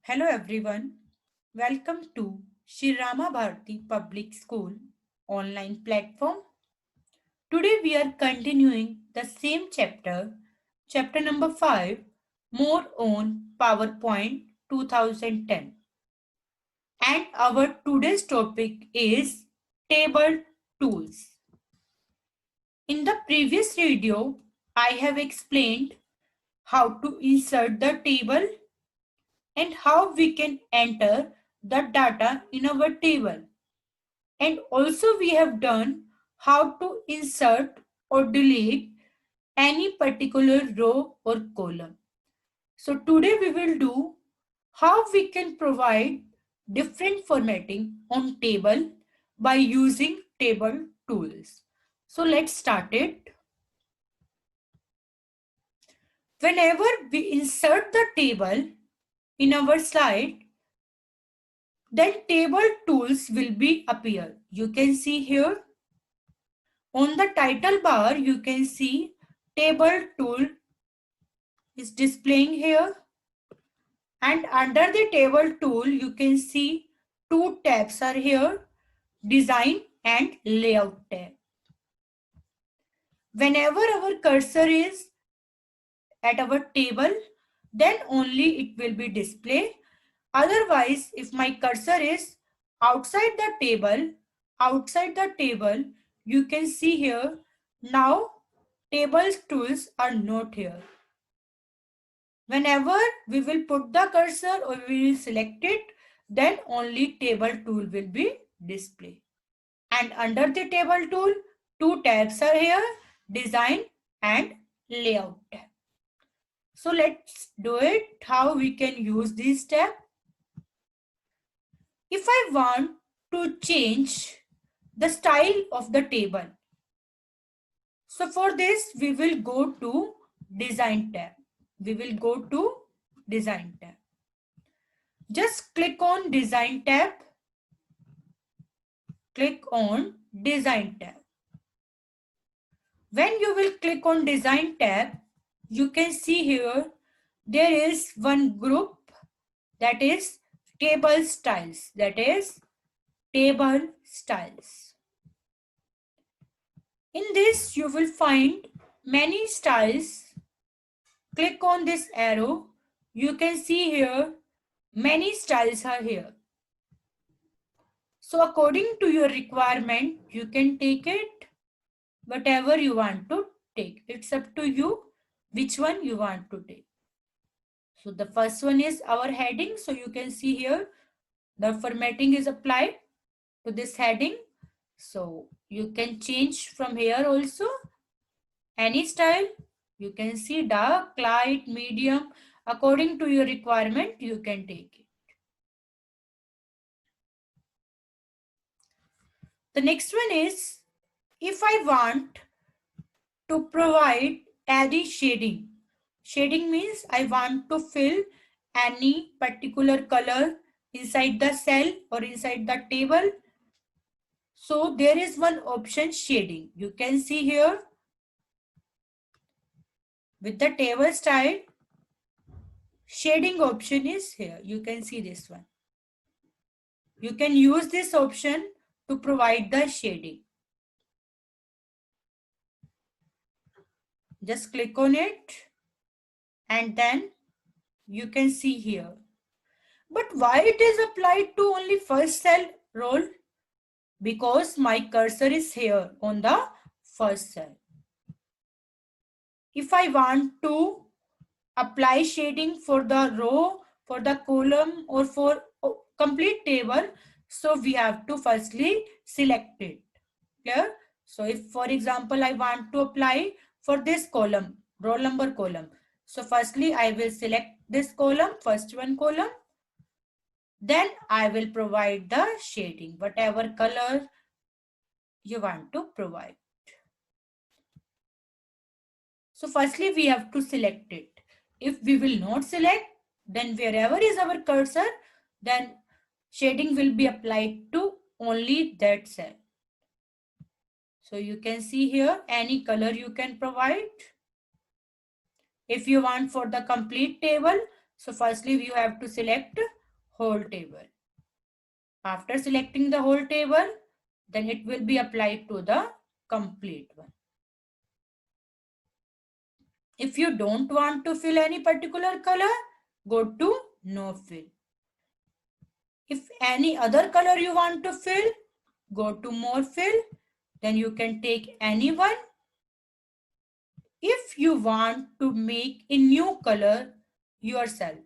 Hello everyone. Welcome to Shri Rama Bharati Public School online platform. Today we are continuing the same chapter, chapter number 5, more on PowerPoint 2010. And our today's topic is table tools. In the previous video, I have explained how to insert the table and how we can enter the data in our table. And also we have done how to insert or delete any particular row or column. So today we will do how we can provide different formatting on table by using table tools. So let's start it. Whenever we insert the table in our slide, then table tools will be appear. You can see here on the title bar, you can see table tool is displaying here. And under the table tool, you can see two tabs are here, design and layout tab. Whenever our cursor is at our table, then only it will be displayed. Otherwise, if my cursor is outside the table, you can see here, now table tools are not here. Whenever we will put the cursor or we will select it, then only table tool will be displayed. And under the table tool, two tabs are here, design and layout tab. So let's do it, how we can use this tab. If I want to change the style of the table, so for this we will go to design tab. Just click on design tab. When you will click on design tab, you can see here there is one group, that is table styles. In this you will find many styles. Click on this arrow. You can see here many styles are here. So according to your requirement, you can take it, whatever you want to take. It's up to you which one you want to take. So the first one is our heading. So you can see here the formatting is applied to this heading. So you can change from here also any style. You can see dark, light, medium. According to your requirement, you can take it. The next one is, if I want to provide any shading. Shading means I want to fill any particular color inside the cell or inside the table. So there is one option, shading. You can see here with the table style, shading option is here. You can see this one. You can use this option to provide the shading. Just click on it and then you can see here. But why it is applied to only first cell row? Because my cursor is here on the first cell. If I want to apply shading for the row, for the column or for complete table, so we have to firstly select it. Clear? So if for example I want to apply for this column, roll number column, so firstly I will select this column, first one column, then I will provide the shading, whatever color you want to provide. So firstly we have to select it. If we will not select, then wherever is our cursor, then shading will be applied to only that cell. So you can see here any color you can provide. If you want for the complete table, So firstly, you have to select whole table. After selecting the whole table, then it will be applied to the complete one. If you don't want to fill any particular color, go to no fill. If any other color you want to fill, go to more fill. Then you can take any one. If you want to make a new color yourself,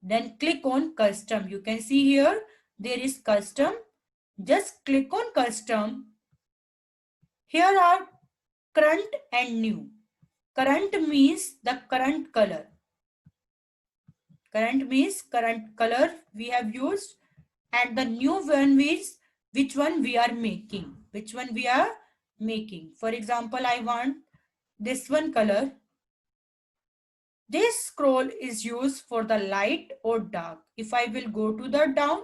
then click on custom. You can see here there is custom. Just click on custom. Here are current and new. Current means the current color. Current means current color we have used, and the new one means which one we are making. Which one we are making. For example, I want this one color. This scroll is used for the light or dark. If I will go to the down,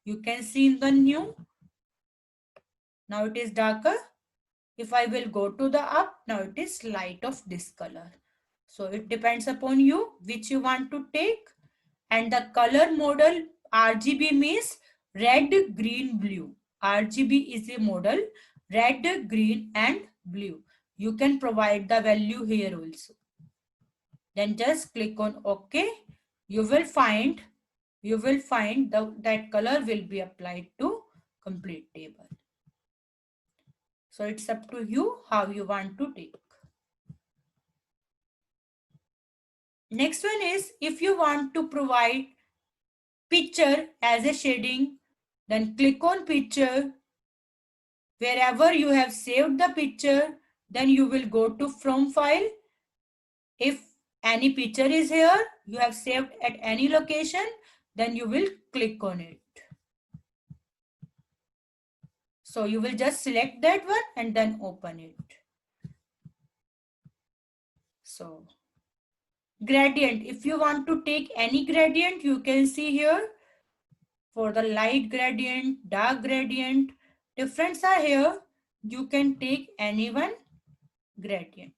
you can see in the new. Now it is darker. If I will go to the up, now it is light of this color. So it depends upon you which you want to take. And the color model RGB means red, green, blue. RGB is a model, red, green and blue. You can provide the value here also. Then just click on OK. You will find that color will be applied to complete table. So it's up to you how you want to take. Next one is if you want to provide picture as a shading, then click on picture. Wherever you have saved the picture, then you will go to from file. If any picture is here, you have saved at any location, then you will click on it. So you will just select that one and then open it. So gradient, if you want to take any gradient, you can see here for the light gradient, dark gradient, difference are here. You can take any one gradient.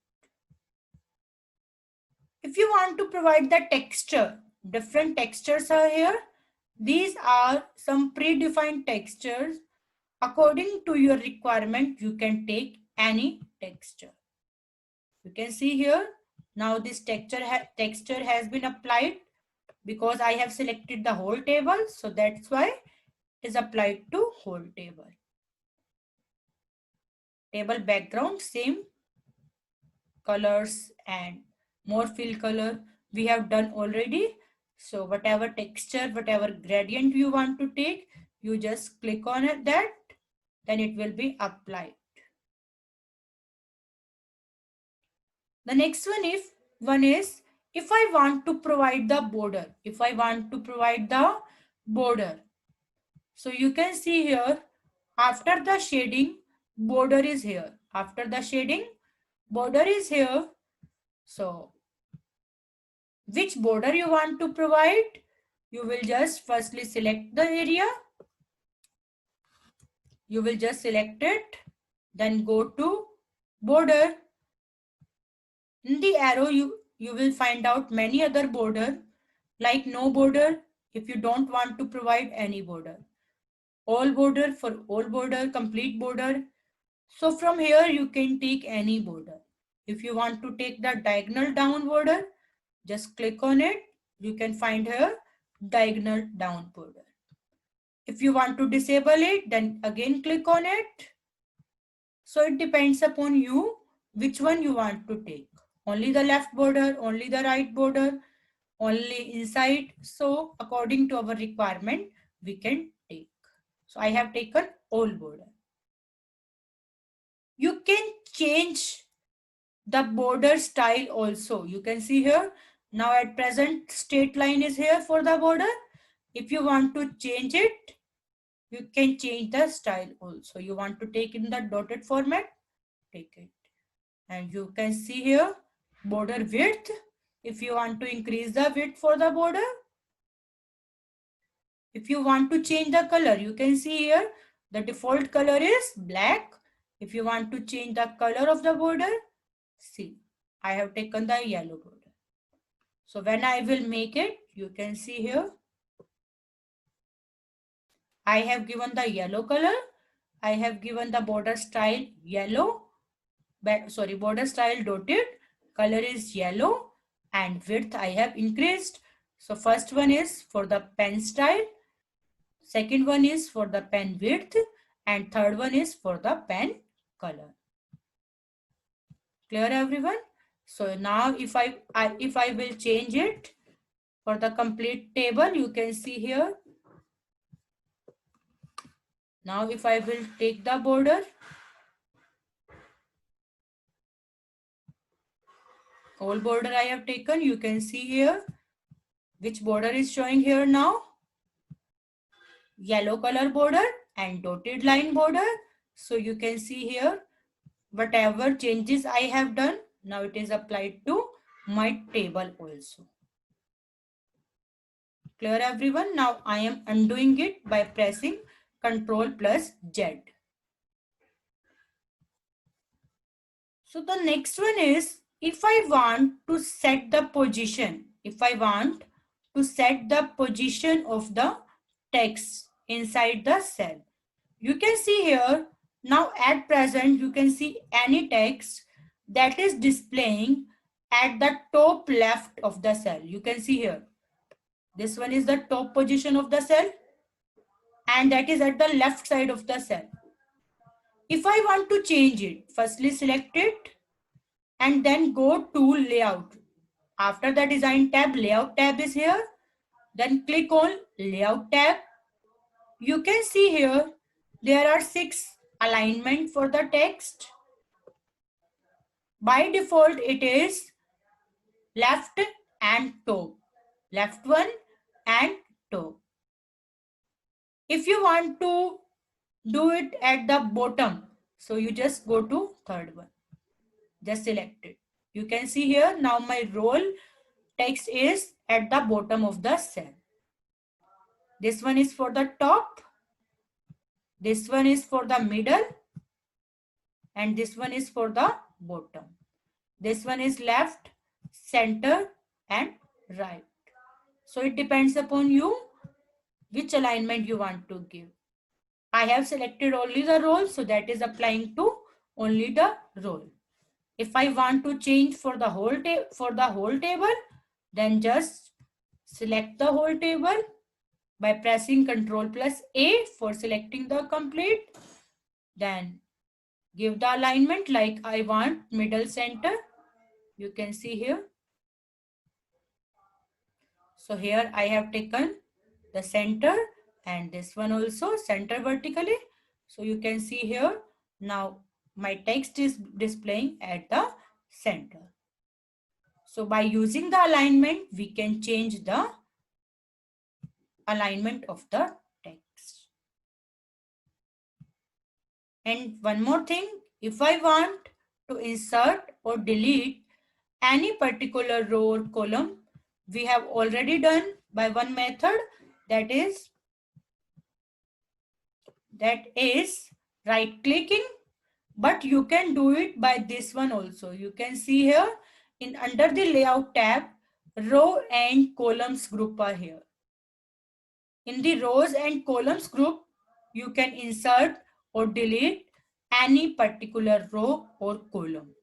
If you want to provide the texture, different textures are here. These are some predefined textures. According to your requirement, you can take any texture. You can see here, now this texture has been applied because I have selected the whole table. So that's why it is applied to whole table. Table background, same colors and more fill color we have done already. So whatever texture, whatever gradient you want to take, you just click on it, that then it will be applied. The next one is if I want to provide the border. If I want to provide the border, so you can see here after the shading, border is here. After the shading, border is here. So which border you want to provide, you will just firstly select the area. You will just select it, then go to border. In the arrow, you will find out many other border, like no border if you don't want to provide any border. All border for all border, complete border. So from here you can take any border. If you want to take the diagonal down border, just click on it. You can find here diagonal down border. If you want to disable it, then again click on it. So it depends upon you which one you want to take. Only the left border, only the right border, only inside. So according to our requirement, we can take. So I have taken all border. You can change the border style also. You can see here, now at present straight line is here for the border. If you want to change it, you can change the style also. You want to take in the dotted format, take it. And you can see here border width. If you want to increase the width for the border, if you want to change the color, you can see here the default color is black. If you want to change the color of the border, see, I have taken the yellow border. So when I will make it, you can see here, I have given the yellow color. I have given the border style yellow, border style dotted, color is yellow, and width I have increased. So first one is for the pen style, second one is for the pen width, and third one is for the pen color. Clear everyone? So now if I will change it for the complete table, you can see here. Now if I will take the border, whole border I have taken, you can see here which border is showing here now. Yellow color border and dotted line border. So you can see here whatever changes I have done, now it is applied to my table also. Clear everyone? Now I am undoing it by pressing Ctrl plus Z. So the next one is, if I want to set the position, of the text inside the cell. You can see here, now at present, you can see any text that is displaying at the top left of the cell. You can see here, this one is the top position of the cell, and that is at the left side of the cell. If I want to change it, firstly select it and then go to layout. After the design tab, layout tab is here. Then click on layout tab. You can see here there are 6 alignment for the text. By default it is left and top. Left one and top. If you want to do it at the bottom, so you just go to third one. Just select it. You can see here now my role text is at the bottom of the cell. This one is for the top, this one is for the middle, and this one is for the bottom. This one is left, center, and right. So it depends upon you which alignment you want to give. I have selected only the role, so that is applying to only the role. If I want to change for the whole table, then just select the whole table by pressing Ctrl plus A for selecting the complete. Then give the alignment like I want middle center. You can see here. So here I have taken the center and this one also center vertically. So you can see here now my text is displaying at the center. So by using the alignment, we can change the alignment of the text. And one more thing, if I want to insert or delete any particular row or column, we have already done by one method, that is right clicking, but you can do it by this one also. You can see here in under the layout tab, row and columns group are here. In the rows and columns group, you can insert or delete any particular row or column.